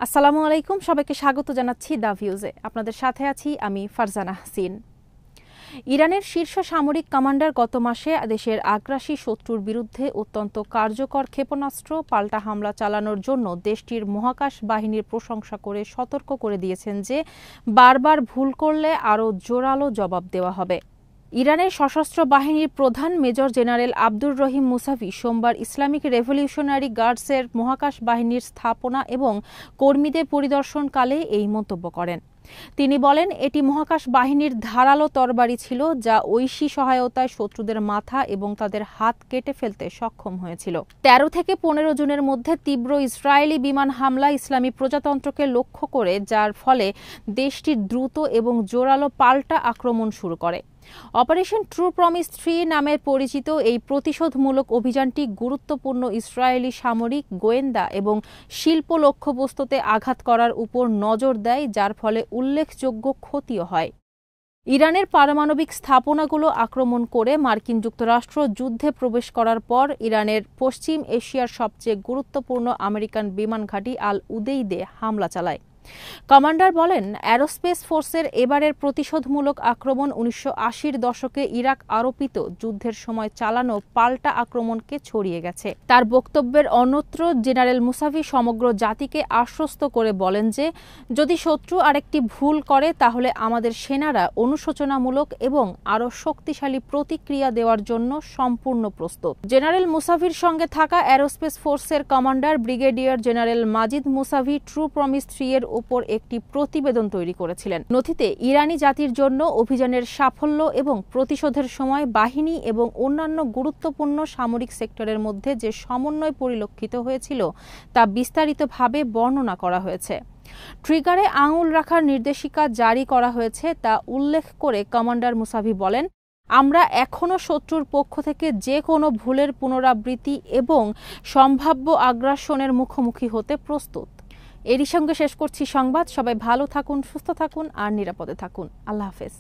আসসালামু আলাইকুম, সবাইকে স্বাগত জানাচ্ছি দ্য ভিউজে। আপনাদের সাথে আছি আমি ফারজানা হাসিন। ইরানের শীর্ষ সামরিক কমান্ডার গত মাসে দেশের আগ্রাসী শত্রুর বিরুদ্ধে অত্যন্ত কার্যকর ক্ষেপণাস্ত্র পাল্টা হামলা চালানোর জন্য দেশটির মহাকাশ বাহিনীর প্রশংসা করে সতর্ক করে দিয়েছেন যে বারবার ভুল করলে আরও জোরালো জবাব দেওয়া হবে। ইরানের সশস্ত্র বাহিনীর প্রধান major general Abdur Rahim Musavi সোমবার ইসলামিক রেভলিউশনারি গার্ডসের মহাকাশ বাহিনীর স্থাপনা এবং কর্মীদের পরিদর্শনকালে এই মন্তব্য করেন। তিনি বলেন, এটি মহাকাশ বাহিনীর ধারালো তরবারি ছিল যা ঐশী সহায়তায় শত্রুদের মাথা এবং তাদের হাত কেটে ফেলতে সক্ষম হয়েছিল। ১৩ থেকে ১৫ জুনের মধ্যে তীব্র ইসরায়েলি বিমান হামলা ইসলামী প্রজাতন্ত্রকে লক্ষ্য করে, যার ফলে দেশটির দ্রুত এবং জোরালো পাল্টা আক্রমণ শুরু করে। অপারেশন ট্রু প্রমিস 3 নামে পরিচিত এই প্রতিশোধমূলক অভিযানটি গুরুত্বপূর্ণ ইসরায়েলি সামরিক, গোয়েন্দা এবং শিল্প লক্ষ্যবস্তুতে আঘাত করার উপর নজর দেয়, যার ফলে উল্লেখযোগ্য ক্ষতিও হয়। ইরানের পারমাণবিক স্থাপনাগুলো আক্রমণ করে মার্কিন যুক্তরাষ্ট্র যুদ্ধে প্রবেশ করার পর ইরানের পশ্চিম এশিয়ার সবচেয়ে গুরুত্বপূর্ণ আমেরিকান বিমান ঘাঁটি আল উদেইদে হামলা চালায়। কমান্ডার বলেন, অ্যারোস্পেস ফোর্সের এবারের প্রতিশোধমূলক আক্রমণ ১৯৮০-র দশকে ইরাক আরোপিত যুদ্ধের সময় চালানো পাল্টা আক্রমণকে ছড়িয়ে গেছে। তার বক্তব্যের অন্যত্র জেনারেল মুসাভি সমগ্র জাতিকে আশ্বস্ত করে বলেন যে যদি শত্রু আরেকটি ভুল করে তাহলে আমাদের সেনারা অনুশোচনামূলক এবং আরও শক্তিশালী প্রতিক্রিয়া দেওয়ার জন্য সম্পূর্ণ প্রস্তুত। জেনারেল মুসাভির সঙ্গে থাকা অ্যারোস্পেস ফোর্সের কমান্ডার ব্রিগেডিয়ার জেনারেল মাজিদ মুসাভি ট্রু প্রমিস 3 এর উপর একটি প্রতিবেদন তৈরি করেছিলেন। নথিতে ইরানি জাতির জন্য অভিযানের সাফল্য এবং প্রতিশোধের সময় বাহিনী এবং অন্যান্য গুরুত্বপূর্ণ সামরিক সেক্টরের মধ্যে যে সমন্বয় পরিলক্ষিত হয়েছিল তা বিস্তারিতভাবে বর্ণনা করা হয়েছে। ট্রিগারে আঙুল রাখার নির্দেশিকা জারি করা হয়েছে তা উল্লেখ করে কমান্ডার মুসাভি বলেন, আমরা এখনও শত্রুর পক্ষ থেকে যে কোনো ভুলের পুনরাবৃত্তি এবং সম্ভাব্য আগ্রাসনের মুখোমুখি হতে প্রস্তুত। এরই সঙ্গে শেষ করছি সংবাদ। সবাই ভালো থাকুন, সুস্থ থাকুন আর নিরাপদে থাকুন। আল্লাহ হাফেজ।